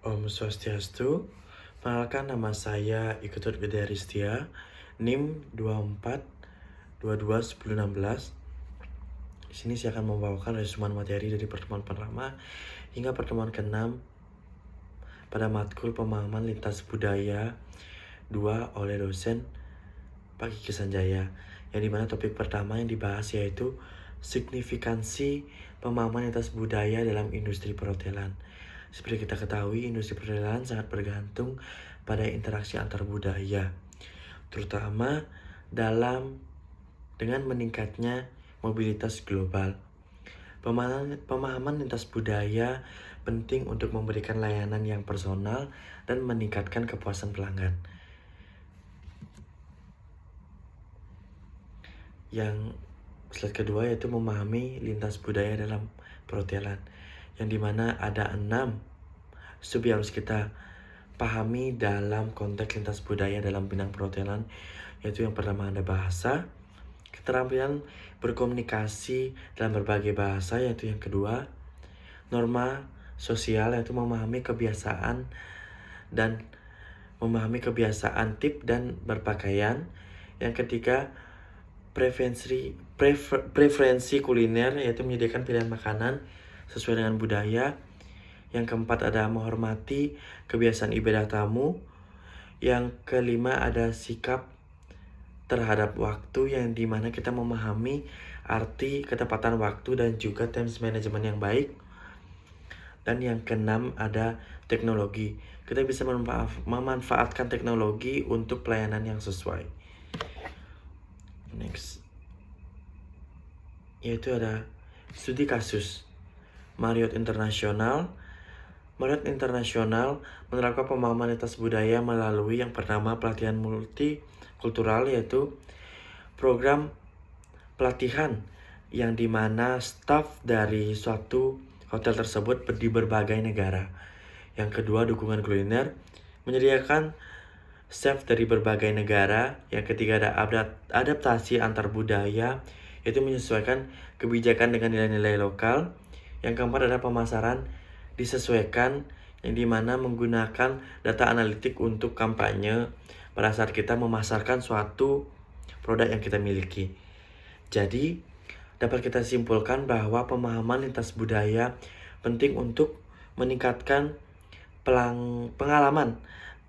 Om Swastiastu. Perkenalkan, nama saya Iketut Widiaristia, NIM 24221016. Di sini saya akan membawakan resumen materi dari pertemuan pertama hingga pertemuan ke-6 pada matkul pemahaman lintas budaya 2 oleh dosen Pak Kiki Sanjaya, yang dimana topik pertama yang dibahas yaitu signifikansi pemahaman lintas budaya dalam industri perhotelan. Seperti kita ketahui, industri perhotelan sangat bergantung pada interaksi antar budaya, terutama dengan meningkatnya mobilitas global. Pemahaman lintas budaya penting untuk memberikan layanan yang personal dan meningkatkan kepuasan pelanggan. Yang slide kedua yaitu memahami lintas budaya dalam perhotelan, yang dimana ada 6 sub yang harus kita pahami dalam konteks lintas budaya dalam bidang perhotelan, yaitu yang pertama ada bahasa, keterampilan berkomunikasi dalam berbagai bahasa, yaitu yang kedua norma sosial, yaitu memahami kebiasaan tip dan berpakaian. Yang ketiga preferensi kuliner, yaitu menyediakan pilihan makanan sesuai dengan budaya. Yang keempat ada menghormati kebiasaan ibadah tamu. Yang kelima ada sikap terhadap waktu, yang dimana kita memahami arti ketepatan waktu dan juga time management yang baik. Dan yang keenam ada teknologi. Kita bisa memanfaatkan teknologi untuk pelayanan yang sesuai. Next, yaitu ada studi kasus Marriott International. Marriott International menerapkan pemahaman lintas budaya melalui yang pertama pelatihan multikultural, yaitu program pelatihan yang dimana staf dari suatu hotel tersebut di berbagai negara. Yang kedua dukungan kuliner, menyediakan chef dari berbagai negara. Yang ketiga ada adaptasi antar budaya, yaitu menyesuaikan kebijakan dengan nilai-nilai lokal. Yang keempat ada pemasaran disesuaikan, yang dimana menggunakan data analitik untuk kampanye pada saat kita memasarkan suatu produk yang kita miliki. Jadi dapat kita simpulkan bahwa pemahaman lintas budaya penting untuk meningkatkan pengalaman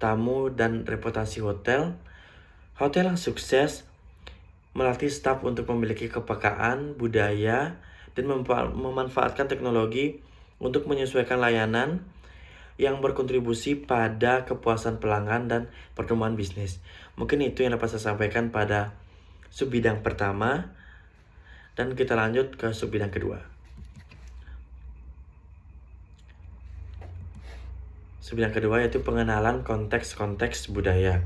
tamu dan reputasi hotel. Hotel yang sukses melatih staf untuk memiliki kepekaan budaya dan memanfaatkan teknologi untuk menyesuaikan layanan yang berkontribusi pada kepuasan pelanggan dan pertumbuhan bisnis. Mungkin itu yang dapat saya sampaikan pada sub bidang pertama, dan kita lanjut ke sub bidang kedua. Sub bidang kedua yaitu pengenalan konteks budaya,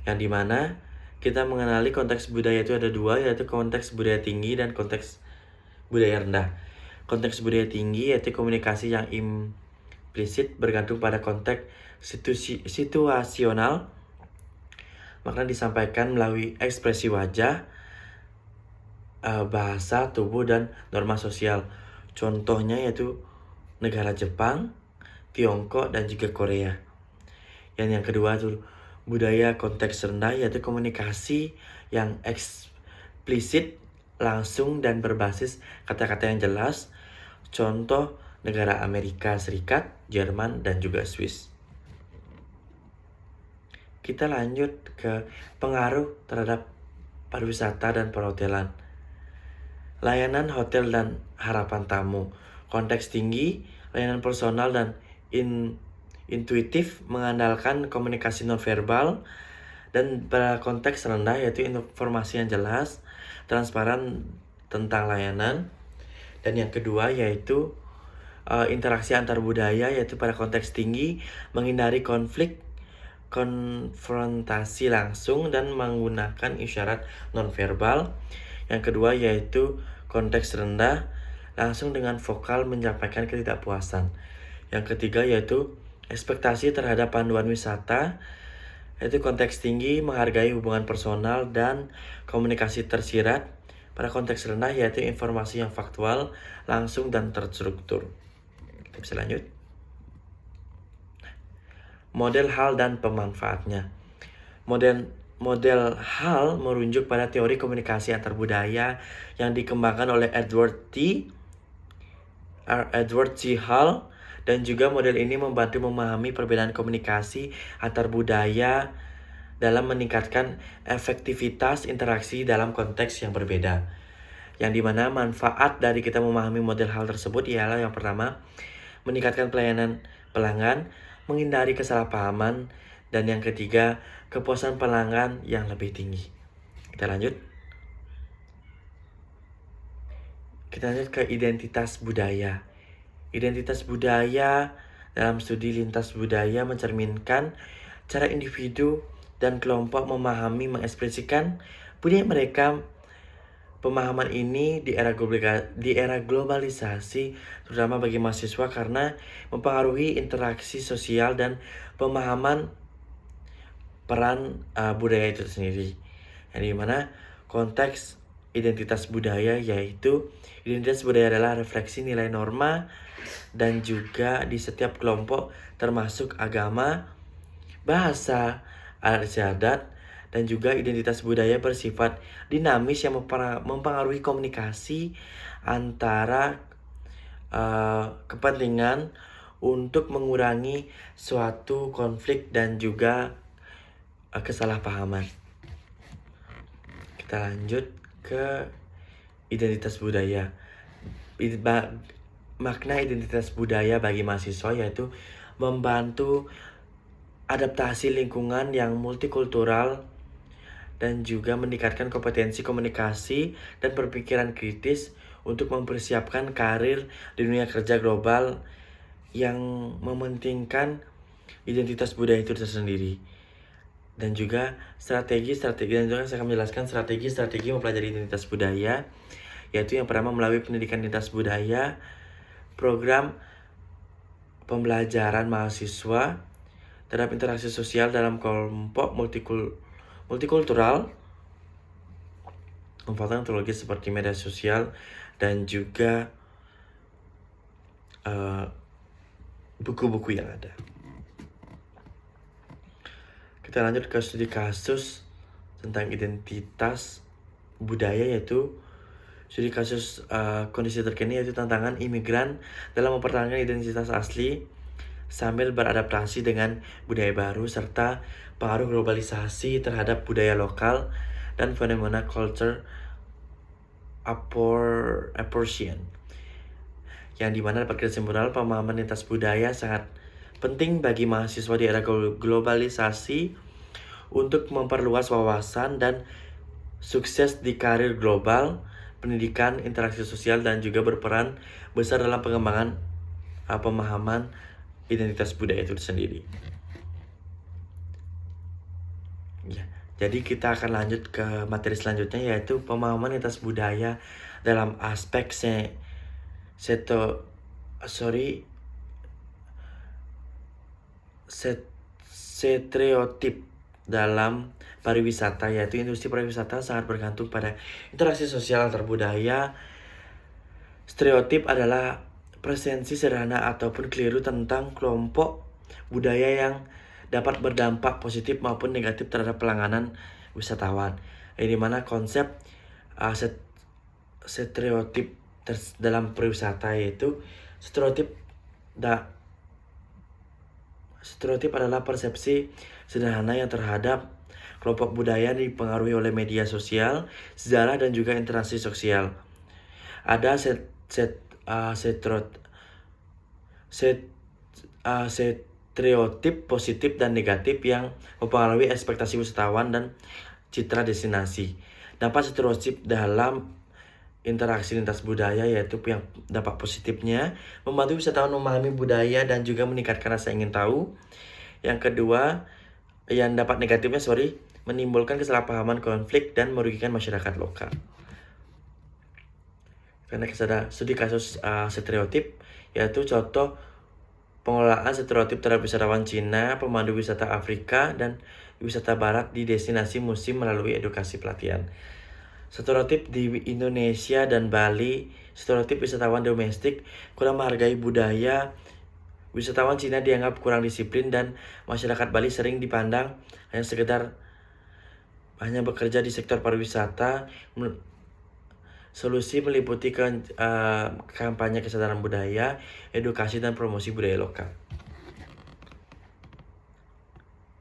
yang dimana kita mengenali konteks budaya itu ada dua, yaitu konteks budaya tinggi dan konteks budaya rendah. Konteks budaya tinggi yaitu komunikasi yang implisit bergantung pada konteks situasional, makna disampaikan melalui ekspresi wajah, bahasa tubuh, dan norma sosial. Contohnya yaitu negara Jepang, Tiongkok, dan juga Korea. Yang kedua itu budaya konteks rendah, yaitu komunikasi yang eksplisit, langsung, dan berbasis kata-kata yang jelas. Contoh negara Amerika Serikat, Jerman, dan juga Swiss. Kita lanjut ke pengaruh terhadap pariwisata dan perhotelan. Layanan hotel dan harapan tamu. Konteks tinggi, layanan personal dan intuitif mengandalkan komunikasi nonverbal. Dan pada konteks rendah yaitu informasi yang jelas, transparan tentang layanan. Dan yang kedua yaitu interaksi antar budaya, yaitu pada konteks tinggi menghindari konflik, konfrontasi langsung, dan menggunakan isyarat nonverbal. Yang kedua yaitu konteks rendah, langsung dengan vokal menyampaikan ketidakpuasan. Yang ketiga yaitu ekspektasi terhadap panduan wisata, yaitu konteks tinggi menghargai hubungan personal dan komunikasi tersirat. Pada konteks rendah yaitu informasi yang faktual, langsung, dan terstruktur. Kita bisa lanjut. model hal dan pemanfaatnya. Model hal merujuk pada teori komunikasi antar budaya yang dikembangkan oleh Edward C. Hall, dan juga model ini membantu memahami perbedaan komunikasi antar budaya dalam meningkatkan efektivitas interaksi dalam konteks yang berbeda. Yang dimana manfaat dari kita memahami model hal tersebut ialah yang pertama, meningkatkan pelayanan pelanggan, menghindari kesalahpahaman, dan yang ketiga, kepuasan pelanggan yang lebih tinggi. Kita lanjut ke identitas budaya. Identitas budaya dalam studi lintas budaya mencerminkan cara individu dan kelompok memahami, mengekspresikan budaya mereka. Pemahaman ini di era globalisasi, terutama bagi mahasiswa, karena mempengaruhi interaksi sosial dan pemahaman peran budaya itu sendiri. Yang dimana konteks identitas budaya, yaitu identitas budaya adalah refleksi nilai norma dan juga di setiap kelompok, termasuk agama, bahasa, adat istiadat, dan juga identitas budaya bersifat dinamis yang mempengaruhi komunikasi antara kepentingan untuk mengurangi suatu konflik dan juga kesalahpahaman. Kita lanjut ke identitas budaya. Makna identitas budaya bagi mahasiswa yaitu membantu adaptasi lingkungan yang multikultural dan juga meningkatkan kompetensi komunikasi dan berpikiran kritis untuk mempersiapkan karir di dunia kerja global yang mementingkan identitas budaya itu tersendiri. Dan juga strategi dan juga saya akan menjelaskan strategi mempelajari identitas budaya, yaitu yang pertama melalui pendidikan identitas budaya, program pembelajaran mahasiswa terhadap interaksi sosial dalam kelompok multikultural, memanfaatkan teknologi seperti media sosial dan juga buku-buku yang ada. Kita lanjut ke studi kasus tentang identitas budaya, yaitu studi kasus kondisi terkini yaitu tantangan imigran dalam mempertahankan identitas asli sambil beradaptasi dengan budaya baru serta pengaruh globalisasi terhadap budaya lokal dan fenomena culture apportion, yang dimana dapat kesimpulan pemahaman lintas budaya sangat penting bagi mahasiswa di era globalisasi untuk memperluas wawasan dan sukses di karir global, pendidikan, interaksi sosial, dan juga berperan besar dalam pengembangan pemahaman identitas budaya itu sendiri. Ya, jadi kita akan lanjut ke materi selanjutnya, yaitu pemahaman identitas budaya dalam aspek stereotip dalam pariwisata, yaitu industri pariwisata sangat bergantung pada interaksi sosial antar budaya. Stereotip adalah presensi sederhana ataupun keliru tentang kelompok budaya yang dapat berdampak positif maupun negatif terhadap pelanggan wisatawan. Di mana konsep stereotip dalam pariwisata yaitu stereotip adalah persepsi sederhana yang terhadap kelompok budaya dipengaruhi oleh media sosial, sejarah, dan juga interaksi sosial. Ada stereotip positif dan negatif yang mempengaruhi ekspektasi wisatawan dan citra destinasi. Dampak stereotip dalam interaksi lintas budaya yaitu yang dampak positifnya membantu wisatawan memahami budaya dan juga meningkatkan rasa ingin tahu. Yang kedua, yang dampak negatifnya menimbulkan kesalahpahaman, konflik, dan merugikan masyarakat lokal. Karena ada studi kasus stereotip, yaitu contoh pengelolaan stereotip terhadap wisatawan Cina, pemandu wisata Afrika, dan wisata barat di destinasi musim melalui edukasi pelatihan. Stereotip di Indonesia dan Bali, stereotip wisatawan domestik kurang menghargai budaya Wisatawan Cina dianggap kurang disiplin dan masyarakat Bali sering dipandang hanya bekerja di sektor pariwisata. Solusi meliputi kampanye kesadaran budaya, edukasi, dan promosi budaya lokal.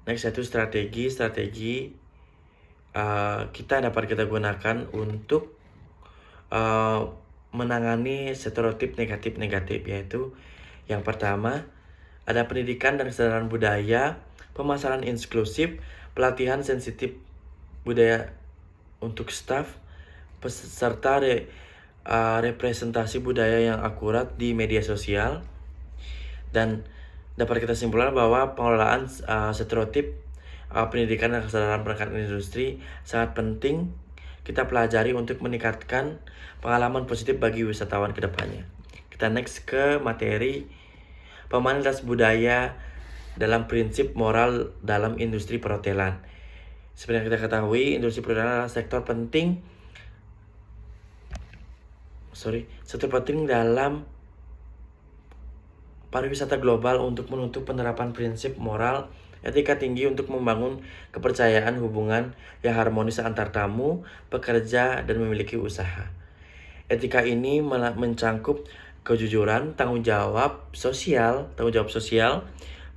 Next, yaitu strategi kita dapat kita gunakan untuk menangani stereotip negatif, yaitu yang pertama ada pendidikan dan kesadaran budaya, pemasaran inklusif, pelatihan sensitif budaya untuk staf, serta representasi budaya yang akurat di media sosial. Dan dapat kita simpulkan bahwa pengelolaan stereotip pendidikan dan kesadaran perangkat industri sangat penting kita pelajari untuk meningkatkan pengalaman positif bagi wisatawan ke depannya. Kita next ke materi pemahaman lintas budaya dalam prinsip moral dalam industri perhotelan. Seperti yang kita ketahui, industri perhotelan adalah sektor penting dalam pariwisata global untuk menuntut penerapan prinsip moral etika tinggi untuk membangun kepercayaan hubungan yang harmonis antar tamu, pekerja, dan memiliki usaha. Etika ini mencangkup kejujuran, tanggung jawab sosial,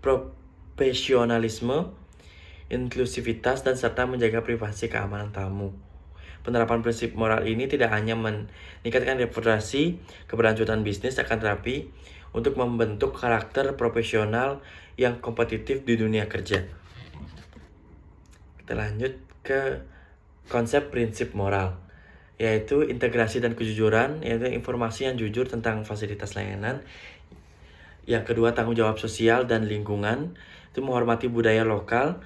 profesionalisme, inklusivitas, dan serta menjaga privasi keamanan tamu. Penerapan prinsip moral ini tidak hanya meningkatkan reputasi keberlanjutan bisnis, akan tetapi untuk membentuk karakter profesional yang kompetitif di dunia kerja. Kita lanjut ke konsep prinsip moral, yaitu integrasi dan kejujuran, yaitu informasi yang jujur tentang fasilitas layanan. Yang kedua, tanggung jawab sosial dan lingkungan, itu menghormati budaya lokal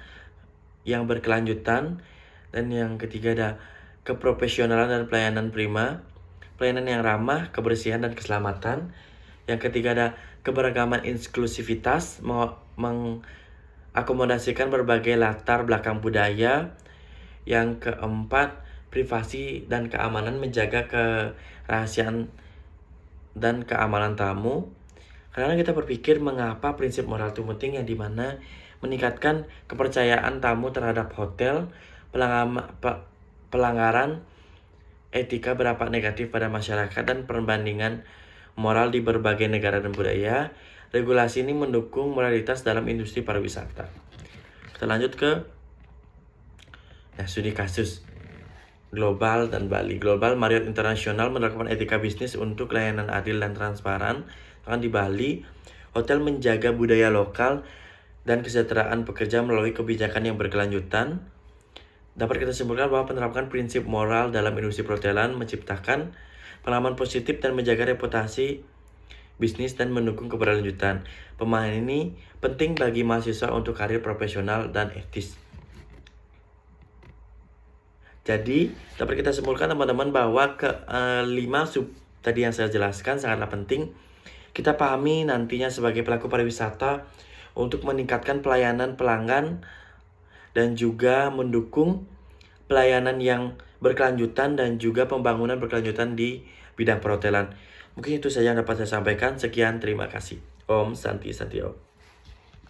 yang berkelanjutan. Dan yang ketiga ada keprofesionalan dan pelayanan prima, pelayanan yang ramah, kebersihan, dan keselamatan. Yang ketiga ada keberagaman inklusivitas, mengakomodasikan berbagai latar belakang budaya. Yang keempat, privasi dan keamanan, menjaga kerahasiaan dan keamanan tamu. Karena kita berpikir mengapa prinsip moral itu penting, yang dimana meningkatkan kepercayaan tamu terhadap hotel, pelanggaran etika berdampak negatif pada masyarakat, dan perbandingan moral di berbagai negara dan budaya. Regulasi ini mendukung moralitas dalam industri pariwisata. Kita lanjut ke studi kasus global dan Bali. Global, Marriott International menerapkan etika bisnis untuk layanan adil dan transparan. Di Bali, hotel menjaga budaya lokal dan kesejahteraan pekerja melalui kebijakan yang berkelanjutan. Dapat kita simpulkan bahwa penerapan prinsip moral dalam industri perhotelan menciptakan pengalaman positif dan menjaga reputasi bisnis dan mendukung keberlanjutan. Pemahaman ini penting bagi mahasiswa untuk karir profesional dan etis. Jadi, dapat kita simpulkan teman-teman bahwa kelima sub tadi yang saya jelaskan sangatlah penting kita pahami nantinya sebagai pelaku pariwisata untuk meningkatkan pelayanan pelanggan dan juga mendukung pelayanan yang berkelanjutan dan juga pembangunan berkelanjutan di bidang perhotelan. Mungkin itu saja yang dapat saya sampaikan. Sekian, terima kasih. Om Santi Santi Om.